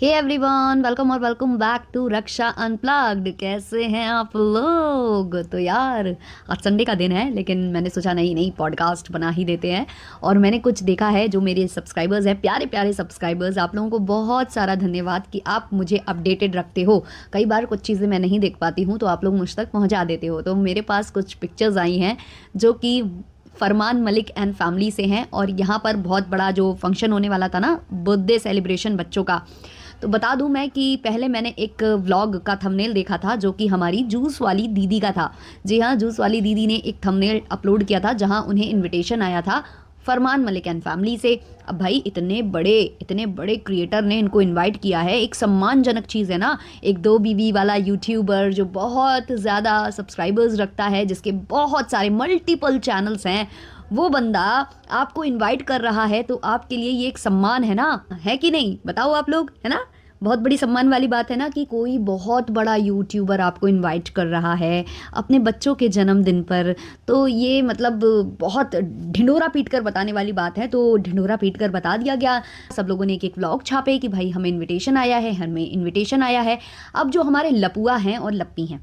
हे everyone, welcome और welcome back to Raksha unplugged. कैसे हैं आप लोग? तो यार, आज संडे का दिन है, लेकिन मैंने सोचा नहीं नहीं पॉडकास्ट बना ही देते हैं। और मैंने कुछ देखा है, जो मेरे सब्सक्राइबर्स हैं, प्यारे प्यारे सब्सक्राइबर्स, आप लोगों को बहुत सारा धन्यवाद कि आप मुझे अपडेटेड रखते हो। कई बार कुछ चीज़ें मैं नहीं देख पाती हूँ, तो आप लोग मुझ तक पहुँचा देते हो। तो मेरे पास कुछ पिक्चर्स आई हैं जो कि फरमान मलिक एंड फैमिली से हैं। और यहाँ पर बहुत बड़ा जो फंक्शन होने वाला था ना, बर्थडे सेलिब्रेशन बच्चों का। तो बता दूं मैं कि पहले मैंने एक व्लॉग का थंबनेल देखा था, जो कि हमारी जूस वाली दीदी का था। जी हाँ, जूस वाली दीदी ने एक थंबनेल अपलोड किया था जहां उन्हें इनविटेशन आया था फरमान मलिक एंड फैमिली से। अब भाई, इतने बड़े क्रिएटर ने इनको इनवाइट किया है, एक सम्मानजनक चीज़ है ना। एक दो बीवी वाला यूट्यूबर जो बहुत ज़्यादा सब्सक्राइबर्स रखता है, जिसके बहुत सारे मल्टीपल चैनल्स हैं, वो बंदा आपको इनवाइट कर रहा है, तो आपके लिए ये एक सम्मान है ना, है कि नहीं? बताओ आप लोग, है ना? बहुत बड़ी सम्मान वाली बात है ना कि कोई बहुत बड़ा यूट्यूबर आपको इनवाइट कर रहा है अपने बच्चों के जन्मदिन पर। तो ये मतलब बहुत ढिंढोरा पीट कर बताने वाली बात है। तो ढिंढोरा पीट कर बता दिया गया। सब लोगों ने एक एक व्लॉग छापे कि भाई हमें इनविटेशन आया है, हमें इनविटेशन आया है। अब जो हमारे लपुआ हैं और लप्पी हैं,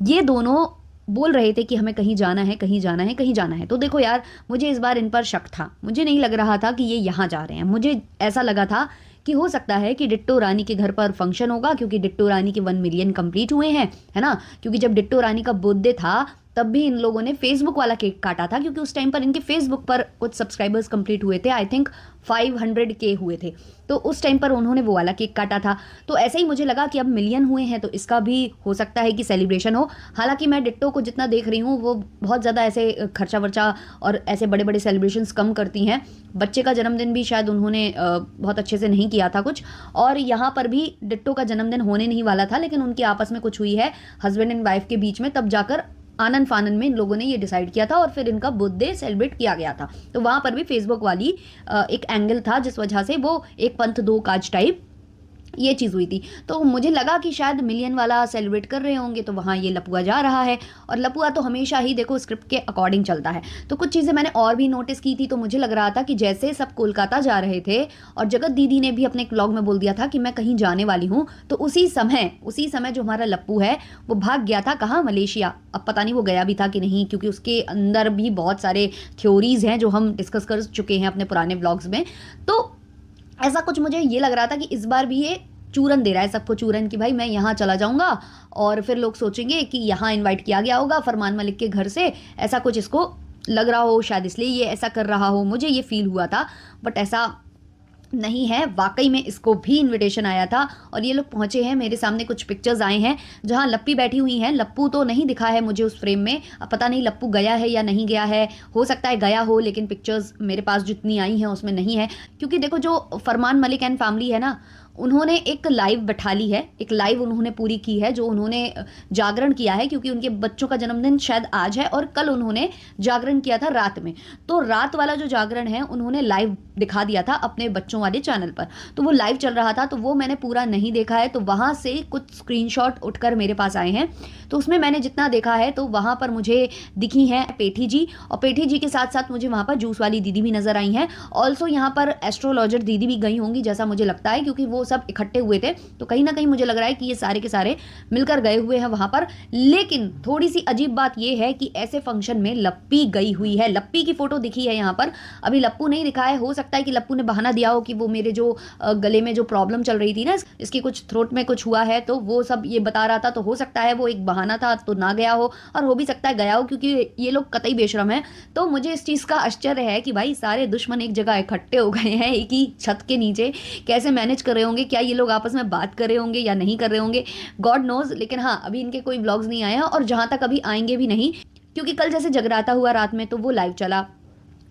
ये दोनों बोल रहे थे कि हमें कहीं जाना है, कहीं जाना है, कहीं जाना है। तो देखो यार, मुझे इस बार इन पर शक था। मुझे नहीं लग रहा था कि ये यहाँ जा रहे हैं। मुझे ऐसा लगा था कि हो सकता है कि डिट्टो रानी के घर पर फंक्शन होगा, क्योंकि डिट्टो रानी के 1 मिलियन कंप्लीट हुए हैं, है ना। क्योंकि जब डिट्टो रानी का बर्थडे था, तब भी इन लोगों ने फेसबुक वाला केक काटा था, क्योंकि उस टाइम पर इनके फेसबुक पर कुछ सब्सक्राइबर्स कंप्लीट हुए थे। आई थिंक 500K हुए थे। तो उस टाइम पर उन्होंने वो वाला केक काटा था। तो ऐसे ही मुझे लगा कि अब मिलियन हुए हैं, तो इसका भी हो सकता है कि सेलिब्रेशन हो। हालांकि मैं डिट्टो को जितना देख रही हूँ, वो बहुत ज़्यादा ऐसे खर्चा वर्चा और ऐसे बड़े बड़े सेलिब्रेशंस कम करती हैं। बच्चे का जन्मदिन भी शायद उन्होंने बहुत अच्छे से नहीं किया था कुछ। और यहाँ पर भी डिट्टो का जन्मदिन होने नहीं वाला था, लेकिन उनकी आपस में कुछ हुई है हस्बैंड एंड वाइफ के बीच में, तब जाकर आनंद फानन में इन लोगों ने ये डिसाइड किया था और फिर इनका बर्थडे सेलिब्रेट किया गया था। तो वहाँ पर भी फेसबुक वाली एक एंगल था, जिस वजह से वो एक पंथ दो काज टाइप ये चीज़ हुई थी। तो मुझे लगा कि शायद मिलियन वाला सेलिब्रेट कर रहे होंगे, तो वहाँ ये लपुआ जा रहा है। और लपुआ तो हमेशा ही देखो स्क्रिप्ट के अकॉर्डिंग चलता है। तो कुछ चीज़ें मैंने और भी नोटिस की थी। तो मुझे लग रहा था कि जैसे सब कोलकाता जा रहे थे, और जगत दीदी ने भी अपने एक व्लॉग में बोल दिया था कि मैं कहीं जाने वाली हूँ, तो उसी समय जो हमारा लप्पू है, वो भाग गया था कहाँ? मलेशिया। अब पता नहीं वो गया भी था कि नहीं, क्योंकि उसके अंदर भी बहुत सारे थ्योरीज हैं जो हम डिस्कस कर चुके हैं अपने पुराने व्लॉग्स में। तो ऐसा कुछ मुझे ये लग रहा था कि इस बार भी ये चूरन दे रहा है सबको, चूरन, कि भाई मैं यहाँ चला जाऊँगा और फिर लोग सोचेंगे कि यहाँ इनवाइट किया गया होगा फरमान मलिक के घर से। ऐसा कुछ इसको लग रहा हो, शायद इसलिए ये ऐसा कर रहा हो। मुझे ये फील हुआ था, बट ऐसा नहीं है। वाकई में इसको भी इनविटेशन आया था और ये लोग पहुंचे हैं। मेरे सामने कुछ पिक्चर्स आए हैं जहां लप्पी बैठी हुई हैं। लप्पू तो नहीं दिखा है मुझे उस फ्रेम में। अब पता नहीं लप्पू गया है या नहीं गया है, हो सकता है गया हो, लेकिन पिक्चर्स मेरे पास जितनी आई हैं उसमें नहीं है। क्योंकि देखो, जो फरमान मलिक एंड फैमिली है ना, उन्होंने एक लाइव बैठा ली है, एक लाइव उन्होंने पूरी की है, जो उन्होंने जागरण किया है। क्योंकि उनके बच्चों का जन्मदिन शायद आज है और कल उन्होंने जागरण किया था रात में। तो रात वाला जो जागरण है उन्होंने लाइव दिखा दिया था अपने बच्चों वाले चैनल पर। तो वो लाइव चल रहा था, तो वो मैंने पूरा नहीं देखा है। तो वहाँ से कुछ स्क्रीनशॉट उठकर मेरे पास आए हैं। तो उसमें मैंने जितना देखा है, तो वहाँ पर मुझे दिखी हैं पेठी जी, और पेठी जी के साथ साथ मुझे वहाँ पर जूस वाली दीदी भी नजर आई हैं। ऑल्सो यहाँ पर एस्ट्रोलॉजर दीदी भी गई होंगी, जैसा मुझे लगता है, क्योंकि वो सब इकट्ठे हुए थे। तो कहीं ना कहीं मुझे लग रहा है कि ये सारे के सारे मिलकर गए हुए हैं वहाँ पर। लेकिन थोड़ी सी अजीब बात ये है कि ऐसे फंक्शन में लप्पी गई हुई है। लप्पी की फोटो दिखी है यहाँ पर, अभी लप्पू नहीं दिखा है। हो सकता है कि लप्पू ने बहाना दिया हो कि वो मेरे जो गले में जो प्रॉब्लम चल रही थी ना, इसकी कुछ थ्रोट में कुछ हुआ है, तो वो सब ये बता रहा था। तो हो सकता है वो एक बहाना था, तो ना गया हो, और हो भी सकता है गया हो, क्योंकि ये लोग कतई बेशरम है। तो मुझे इस चीज़ का आश्चर्य है कि भाई सारे दुश्मन एक जगह इकट्ठे हो गए हैं एक ही छत के नीचे। कैसे मैनेज कर रहे होंगे? क्या ये लोग आपस में बात कर रहे होंगे या नहीं कर रहे होंगे? God knows. लेकिन हाँ, अभी इनके कोई व्लॉग्स नहीं आए हैं, और जहां तक अभी आएंगे भी नहीं, क्योंकि कल जैसे जगराता हुआ रात में, तो वो लाइव चला।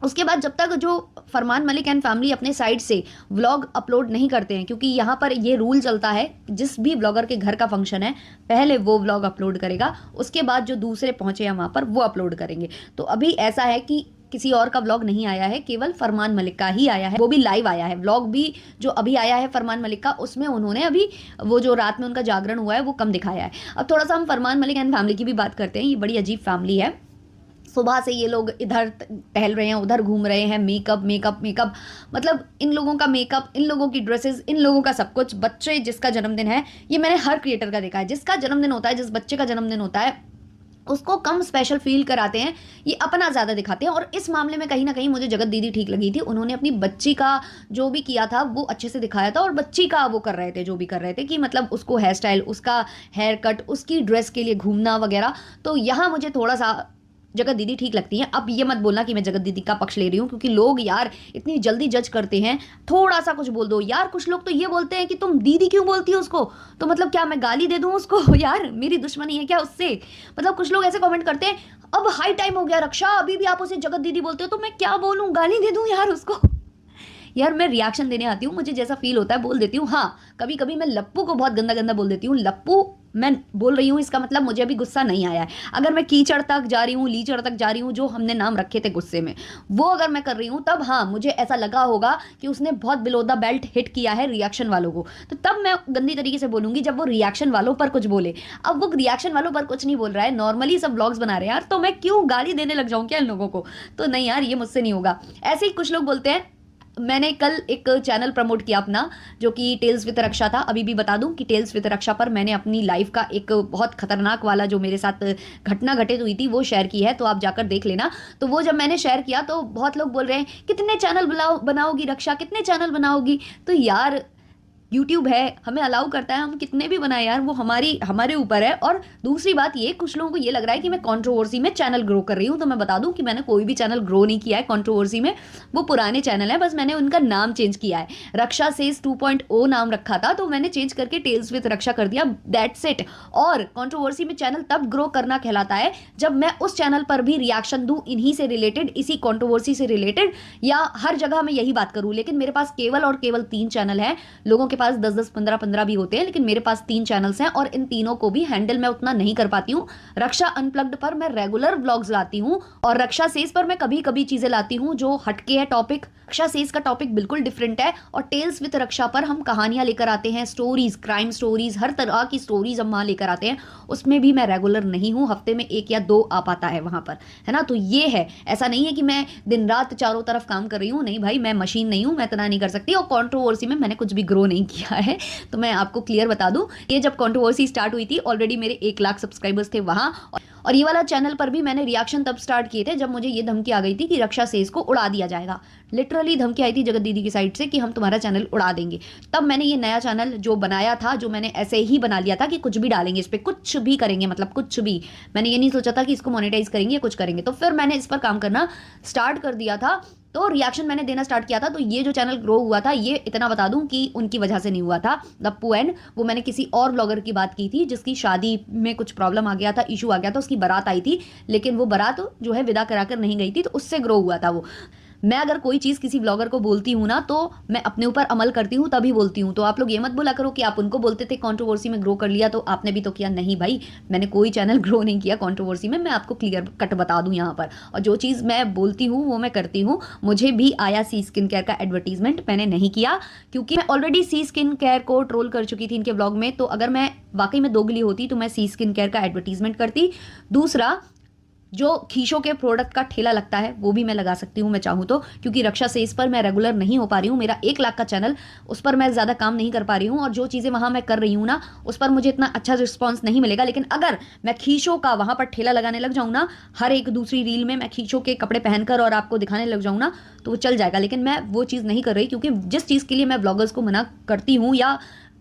उसके बाद जब तक जो फरमान मलिक एंड फैमिली अपने साइड से व्लॉग अपलोड नहीं करते हैं, क्योंकि यहाँ पर ये रूल चलता है, जिस भी ब्लॉगर के घर का फंक्शन है पहले वो व्लॉग अपलोड करेगा, उसके बाद जो दूसरे पहुंचे हैं वहाँ पर वो अपलोड करेंगे। तो अभी ऐसा है कि किसी और का व्लॉग नहीं आया है, केवल फरमान मलिक का ही आया है। वो भी लाइव आया है। व्लॉग भी जो अभी आया है फरमान मलिक का, उसमें उन्होंने अभी वो जो रात में उनका जागरण हुआ है वो कम दिखाया है। अब थोड़ा सा हम फरमान मलिक एंड फैमिली की भी बात करते हैं। ये बड़ी अजीब फैमिली है। सुबह से ये लोग इधर टहल रहे हैं, उधर घूम रहे हैं, मेकअप मेकअप मेकअप, मतलब इन लोगों का मेकअप, इन लोगों की ड्रेसेस, इन लोगों का सब कुछ। बच्चे जिसका जन्मदिन है, ये मैंने हर क्रिएटर का देखा है, जिसका जन्मदिन होता है, जिस बच्चे का जन्मदिन होता है, उसको कम स्पेशल फील कराते हैं, ये अपना ज़्यादा दिखाते हैं। और इस मामले में कहीं ना कहीं मुझे जगत दीदी ठीक लगी थी। उन्होंने अपनी बच्ची का जो भी किया था वो अच्छे से दिखाया था, और बच्ची का वो कर रहे थे जो भी कर रहे थे, कि मतलब उसको हेयर स्टाइल, उसका हेयर कट, उसकी ड्रेस के लिए घूमना वगैरह। तो यहाँ मुझे थोड़ा सा जगत दीदी ठीक लगती हैं। अब ये मत बोलना कि मैं जगत दीदी का पक्ष ले रही हूँ, क्योंकि लोग यार इतनी जल्दी जज करते हैं। थोड़ा सा कुछ बोल दो यार, कुछ लोग तो ये बोलते हैं कि तुम दीदी क्यों बोलती हो उसको, तो मतलब क्या मैं गाली दे दूं उसको? यार मेरी दुश्मनी है क्या उससे? मतलब कुछ लोग ऐसे कमेंट करते हैं, अब हाई टाइम हो गया रक्षा, अभी भी आप उसे जगत दीदी बोलते हो, तो मैं क्या बोलूं, गाली दे दूं यार उसको? यार मैं रिएक्शन देने आती हूँ, मुझे जैसा फील होता है बोल देती हूँ। हाँ, कभी कभी मैं लप्पू को बहुत गंदा गंदा बोल देती हूँ। लप्पू मैं बोल रही हूँ, इसका मतलब मुझे अभी गुस्सा नहीं आया है। अगर मैं कीचड़ तक जा रही हूँ, लीचड़ तक जा रही हूँ, जो हमने नाम रखे थे गुस्से में, वो अगर मैं कर रही हूँ, तब हाँ मुझे ऐसा लगा होगा कि उसने बहुत बिलो द बेल्ट हिट किया है रिएक्शन वालों को, तो तब मैं गंदी तरीके से बोलूंगी जब वो रिएक्शन वालों पर कुछ बोले। अब वो रिएक्शन वालों पर कुछ नहीं बोल रहा है, नॉर्मली सब व्लॉग्स बना रहे हैं यार, तो मैं क्यों गाली देने लग जाऊं क्या इन लोगों को? तो नहीं यार, ये मुझसे नहीं होगा। ऐसे ही कुछ लोग बोलते हैं, मैंने कल एक चैनल प्रमोट किया अपना, जो कि टेल्स विद रक्षा था। अभी भी बता दूं कि टेल्स विद रक्षा पर मैंने अपनी लाइफ का एक बहुत खतरनाक वाला जो मेरे साथ घटना घटित हुई थी वो शेयर की है, तो आप जाकर देख लेना। तो वो जब मैंने शेयर किया तो बहुत लोग बोल रहे हैं, कितने चैनल बनाओगी रक्षा, कितने चैनल बनाओगी? तो यार यूट्यूब है, हमें अलाउ करता है, हम कितने भी बनाए यार, वो हमारे ऊपर है। और दूसरी बात ये, कुछ लोगों को ये लग रहा है कि मैं कंट्रोवर्सी में चैनल ग्रो कर रही हूँ, तो मैं बता दूं कि मैंने कोई भी चैनल ग्रो नहीं किया है कंट्रोवर्सी में। वो पुराने चैनल है, बस मैंने उनका नाम चेंज किया है। रक्षा सेज 2.0 नाम रखा था, तो मैंने चेंज करके टेल्स विद रक्षा कर दिया, दैट्स इट। और कंट्रोवर्सी में चैनल तब ग्रो करना कहलाता है जब मैं उस चैनल पर भी रिएक्शन दूं इन्हीं से रिलेटेड, इसी कंट्रोवर्सी से रिलेटेड, या हर जगह मैं यही बात करूं। लेकिन मेरे पास केवल और केवल 3 चैनल है, लोगों के पास 10-10, 15-15 भी होते हैं, लेकिन मेरे पास 3 चैनल्स हैं, और इन तीनों को भी हैंडल मैं उतना नहीं कर पाती हूँ। रक्षा अनप्लग्ड पर मैं रेगुलर व्लॉग्स लाती हूँ, और रक्षा सेज पर मैं कभी कभी चीजें लाती हूँ जो हटके है टॉपिक। रक्षा सेज का टॉपिक बिल्कुल डिफरेंट है, और टेल्स विद रक्षा पर हम कहानियां लेकर आते हैं, स्टोरीज, क्राइम स्टोरीज, हर तरह की स्टोरीज हम वहां लेकर आते हैं। उसमें भी मैं रेगुलर नहीं हूँ, हफ्ते में 1 या 2 आ पाता है वहां पर, है ना। तो ये है, ऐसा नहीं है कि मैं दिन रात चारों तरफ काम कर रही हूँ, नहीं भाई, मैं मशीन नहीं हूँ, मैं इतना नहीं कर सकती। और कंट्रोवर्सी में मैंने कुछ भी ग्रो नहीं किया है, तो मैं आपको क्लियर बता दूं, ये जब कंट्रोवर्सी स्टार्ट हुई थी, ऑलरेडी मेरे 1 लाख सब्सक्राइबर्स थे वहां। और ये वाला चैनल पर भी मैंने रिएक्शन तब स्टार्ट किए थे जब मुझे ये धमकी आ गई थी कि रक्षा सेज को उड़ा दिया जाएगा। लिटरली धमकी आई थी जगत दीदी की साइड से कि हम तुम्हारा चैनल उड़ा देंगे। तब मैंने ये नया चैनल जो बनाया था, जो मैंने ऐसे ही बना लिया था कि कुछ भी डालेंगे इस पर, कुछ भी करेंगे, मतलब कुछ भी, मैंने ये नहीं सोचा था कि इसको मोनेटाइज करेंगे, कुछ करेंगे। तो फिर मैंने इस पर काम करना स्टार्ट कर दिया था, तो रिएक्शन मैंने देना स्टार्ट किया था। तो ये जो चैनल ग्रो हुआ था, ये इतना बता दूं कि उनकी वजह से नहीं हुआ था। लप्पू एंड वो, मैंने किसी और ब्लॉगर की बात की थी जिसकी शादी में कुछ प्रॉब्लम आ गया था, इशू आ गया था, उसकी बारात आई थी, लेकिन वो बारात जो है विदा कराकर नहीं गई थी, तो उससे ग्रो हुआ था वो। मैं अगर कोई चीज़ किसी ब्लॉगर को बोलती हूँ ना, तो मैं अपने ऊपर अमल करती हूँ तभी बोलती हूँ। तो आप लोग ये मत बोला करो कि आप उनको बोलते थे कंट्रोवर्सी में ग्रो कर लिया तो आपने भी तो किया। नहीं भाई, मैंने कोई चैनल ग्रो नहीं किया कंट्रोवर्सी में, मैं आपको क्लियर कट बता दूँ यहाँ पर। और जो चीज़ मैं बोलती हूँ वो मैं करती हूँ। मुझे भी आया सी स्किन केयर का एडवर्टीजमेंट, मैंने नहीं किया क्योंकि मैं ऑलरेडी सी स्किन केयर को ट्रोल कर चुकी थी इनके ब्लॉग में। तो अगर मैं वाकई में दोगली होती तो मैं सी स्किन केयर का एडवर्टीजमेंट करती। दूसरा, जो खीशों के प्रोडक्ट का ठेला लगता है वो भी मैं लगा सकती हूँ मैं चाहूँ तो, क्योंकि रक्षा से इस पर मैं रेगुलर नहीं हो पा रही हूँ। मेरा 1 लाख का चैनल, उस पर मैं ज़्यादा काम नहीं कर पा रही हूँ, और जो चीज़ें वहाँ मैं कर रही हूँ ना, उस पर मुझे इतना अच्छा रिस्पॉन्स नहीं मिलेगा। लेकिन अगर मैं खीशों का वहाँ पर ठेला लगाने लग जाऊँ ना, हर एक दूसरी रील में मैं खीशों के कपड़े पहनकर और आपको दिखाने लग जाऊँ ना, तो वो चल जाएगा। लेकिन मैं वो चीज़ नहीं कर रही, क्योंकि जिस चीज़ के लिए मैं ब्लॉगर्स को मना करती हूँ या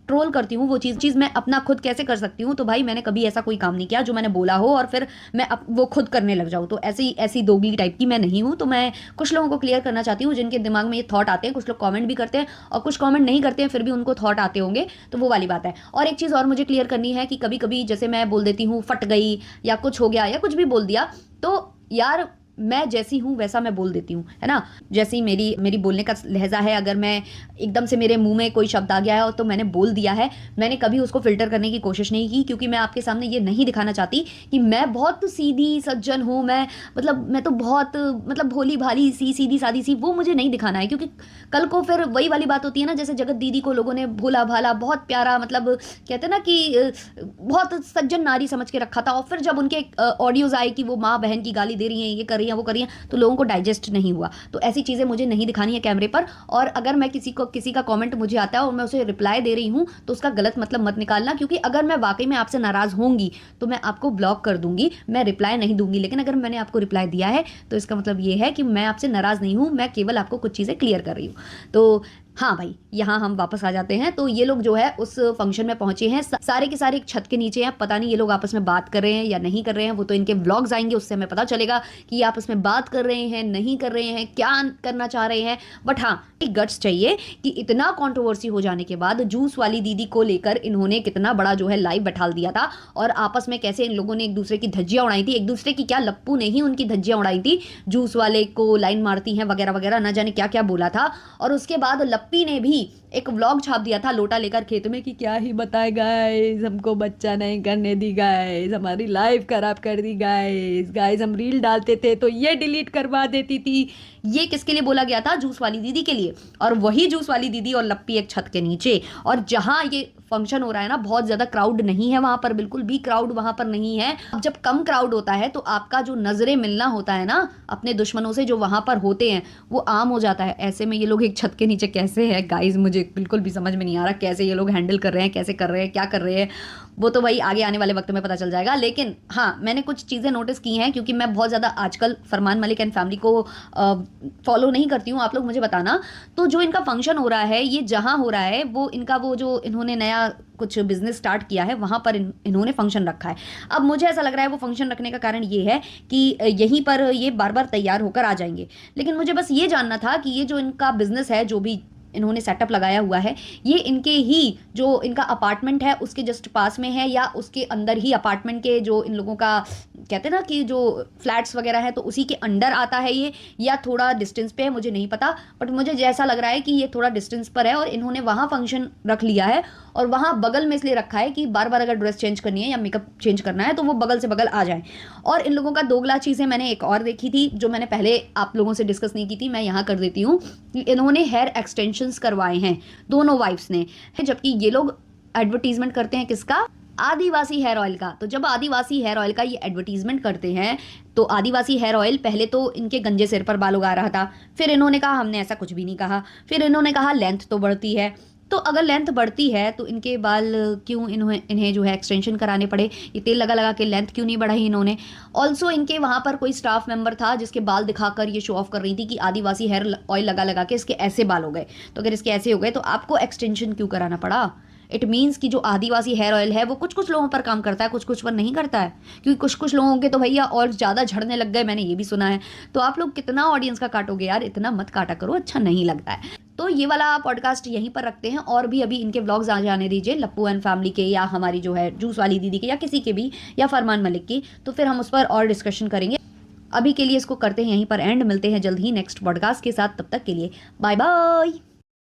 ट्रोल करती हूँ, वो चीज़ मैं अपना खुद कैसे कर सकती हूँ। तो भाई मैंने कभी ऐसा कोई काम नहीं किया जो मैंने बोला हो और फिर मैं वो खुद करने लग जाऊँ। तो ऐसी दोगली टाइप की मैं नहीं हूँ। तो मैं कुछ लोगों को क्लियर करना चाहती हूँ जिनके दिमाग में ये थॉट आते हैं। कुछ लोग कमेंट भी करते हैं और कुछ कमेंट नहीं करते हैं, फिर भी उनको थॉट आते होंगे, तो वो वाली बात है। और एक चीज़ और मुझे क्लियर करनी है कि कभी कभी जैसे मैं बोल देती हूँ फट गई या कुछ हो गया या कुछ भी बोल दिया, तो यार मैं जैसी हूँ वैसा मैं बोल देती हूँ, है ना। जैसी मेरी मेरी बोलने का लहजा है, अगर मैं एकदम से मेरे मुंह में कोई शब्द आ गया है तो मैंने बोल दिया है, मैंने कभी उसको फिल्टर करने की कोशिश नहीं की, क्योंकि मैं आपके सामने ये नहीं दिखाना चाहती कि मैं बहुत सीधी सज्जन हूँ, मैं तो बहुत मतलब भोली भाली सी, सीधी सादी सी, वो मुझे नहीं दिखाना है। क्योंकि कल को फिर वही वाली बात होती है ना, जैसे जगत दीदी को लोगों ने भोला भाला बहुत प्यारा, मतलब कहते हैं ना कि बहुत सज्जन नारी समझ के रखा था, और फिर जब उनके ऑडियोज आए कि वो माँ बहन की गाली दे रही हैं, ये कर रही हैं, वो कर रही हैं, तो लोगों को डाइजेस्ट नहीं हुआ। तो ऐसी चीज़ें मुझे नहीं दिखानी है कैमरे पर। और अगर मैं किसी का कमेंट मुझे आता है और मैं उसे रिप्लाई दे रही हूँ, तो उसका गलत मतलब मत निकालना, क्योंकि अगर मैं वाकई में आपसे नाराज़ होंगी तो मैं आपको ब्लॉक कर दूंगी, मैं रिप्लाई नहीं दूंगी। लेकिन अगर मैंने आपको रिप्लाई दिया है तो इसका मतलब ये है कि मैं आपसे नाराज़ नहीं हूँ, मैं केवल आपको कुछ चीज़ें क्लियर कर रही हूँ। तो हाँ भाई, यहाँ हम वापस आ जाते हैं। तो ये लोग जो है उस फंक्शन में पहुंचे हैं, सारे के सारे एक छत के नीचे हैं। पता नहीं ये लोग आपस में बात कर रहे हैं या नहीं कर रहे हैं, वो तो इनके व्लॉग्स आएंगे, उससे हमें पता चलेगा कि ये आपस में बात कर रहे हैं, नहीं कर रहे हैं, क्या करना चाह रहे हैं। बट हाँ, एक गट्स चाहिए कि इतना कंट्रोवर्सी हो जाने के बाद जूस वाली दीदी को लेकर इन्होंने कितना बड़ा जो है लाइव बैठा दिया था, और आपस में कैसे इन लोगों ने एक दूसरे की धज्जियां उड़ाई थी, एक दूसरे की क्या, लप्पू ने ही उनकी धज्जियां उड़ाई थी, जूस वाले को लाइन मारती हैं वगैरह वगैरह, ना जाने क्या क्या बोला था। और उसके बाद लप्पी ने भी एक व्लॉग छाप दिया था लोटा लेकर खेत में कि क्या ही बताए गाइस, हमको बच्चा नहीं करने दी गाइस, हमारी लाइफ खराब कर दी गाइस, गाइस हम रील डालते थे तो ये डिलीट करवा देती थी। ये किसके लिए बोला गया था? जूस वाली दीदी के लिए। और वही जूस वाली दीदी और लप्पी एक छत के नीचे, और जहां ये फंक्शन हो रहा है ना, बहुत ज्यादा क्राउड नहीं है वहां पर, बिल्कुल भी क्राउड वहां पर नहीं है। अब जब कम क्राउड होता है तो आपका जो नजरें मिलना होता है ना अपने दुश्मनों से जो वहां पर होते हैं, वो आम हो जाता है। ऐसे में ये लोग एक छत के नीचे कैसे है गाइस, मुझे बिल्कुल भी समझ में नहीं आ रहा कैसे ये लोग हैंडल कर रहे हैं, कैसे कर रहे हैं, क्या कर रहे हैं, वो तो भाई आगे आने वाले वक्त में पता चल जाएगा। लेकिन हाँ, मैंने कुछ चीज़ें नोटिस की हैं, क्योंकि मैं बहुत ज़्यादा आजकल फरमान मलिक एंड फैमिली को फॉलो नहीं करती हूँ, आप लोग मुझे बताना। तो जो इनका फंक्शन हो रहा है, ये जहाँ हो रहा है, वो इनका वो जो इन्होंने नया कुछ बिजनेस स्टार्ट किया है, वहाँ पर इन्होंने फंक्शन रखा है। अब मुझे ऐसा लग रहा है वो फंक्शन रखने का कारण ये है कि यहीं पर ये बार बार तैयार होकर आ जाएंगे। लेकिन मुझे बस ये जानना था कि ये जो इनका बिजनेस है, जो भी इन्होंने सेटअप लगाया हुआ है, ये इनके ही जो इनका अपार्टमेंट है उसके जस्ट पास में है, या उसके अंदर ही अपार्टमेंट के जो इन लोगों का कहते हैं ना कि जो फ्लैट्स वगैरह है, तो उसी के अंडर आता है ये, या थोड़ा डिस्टेंस पे है, मुझे नहीं पता। बट मुझे जैसा लग रहा है कि ये थोड़ा डिस्टेंस पर है, और इन्होंने वहाँ फंक्शन रख लिया है, और वहाँ बगल में इसलिए रखा है कि बार बार अगर ड्रेस चेंज करनी है या मेकअप चेंज करना है तो वो बगल से बगल आ जाए। और इन लोगों का दोगला चीज़ें मैंने एक और देखी थी, जो मैंने पहले आप लोगों से डिस्कस नहीं की थी, मैं यहाँ कर देती हूँ। इन्होंने हेयर एक्सटेंशंस करवाए हैं दोनों वाइफ्स ने, जबकि ये लोग एडवर्टीजमेंट करते हैं किसका? आदिवासी हेयर ऑयल का। तो जब आदिवासी हेयर ऑयल का ये एडवर्टीजमेंट करते हैं, तो आदिवासी हेयर ऑयल पहले तो इनके गंजे सिर पर बाल उगा रहा था, फिर इन्होंने कहा हमने ऐसा कुछ भी नहीं कहा, फिर इन्होंने कहा लेंथ तो बढ़ती है। तो अगर लेंथ बढ़ती है तो इनके बाल क्यों इन्हें जो है एक्सटेंशन कराने पड़े? ये तेल लगा लगा के लेंथ क्यों नहीं बढ़ाई इन्होंने? ऑल्सो इनके वहाँ पर कोई स्टाफ मेंबर था जिसके बाल दिखाकर ये शो ऑफ कर रही थी कि आदिवासी हेयर ऑयल लगा लगा के इसके ऐसे बाल हो गए। तो अगर इसके ऐसे हो गए तो आपको एक्सटेंशन क्यों कराना पड़ा? इट मीन्स कि जो आदिवासी हेयर ऑयल है वो कुछ कुछ लोगों पर काम करता है, कुछ कुछ पर नहीं करता है, क्योंकि कुछ कुछ लोगों के तो भैया और ज़्यादा झड़ने लग गए, मैंने ये भी सुना है। तो आप लोग कितना ऑडियंस का काटोगे यार, इतना मत काटा करो, अच्छा नहीं लगता है। तो ये वाला पॉडकास्ट यहीं पर रखते हैं, और भी अभी इनके व्लॉग्स आ जाने दीजिए, लप्पू एंड फैमिली के, या हमारी जो है जूस वाली दीदी के, या किसी के भी, या फरमान मलिक की, तो फिर हम उस पर और डिस्कशन करेंगे। अभी के लिए इसको करते हैं यहीं पर एंड, मिलते हैं जल्द ही नेक्स्ट पॉडकास्ट के साथ, तब तक के लिए बाय बाय।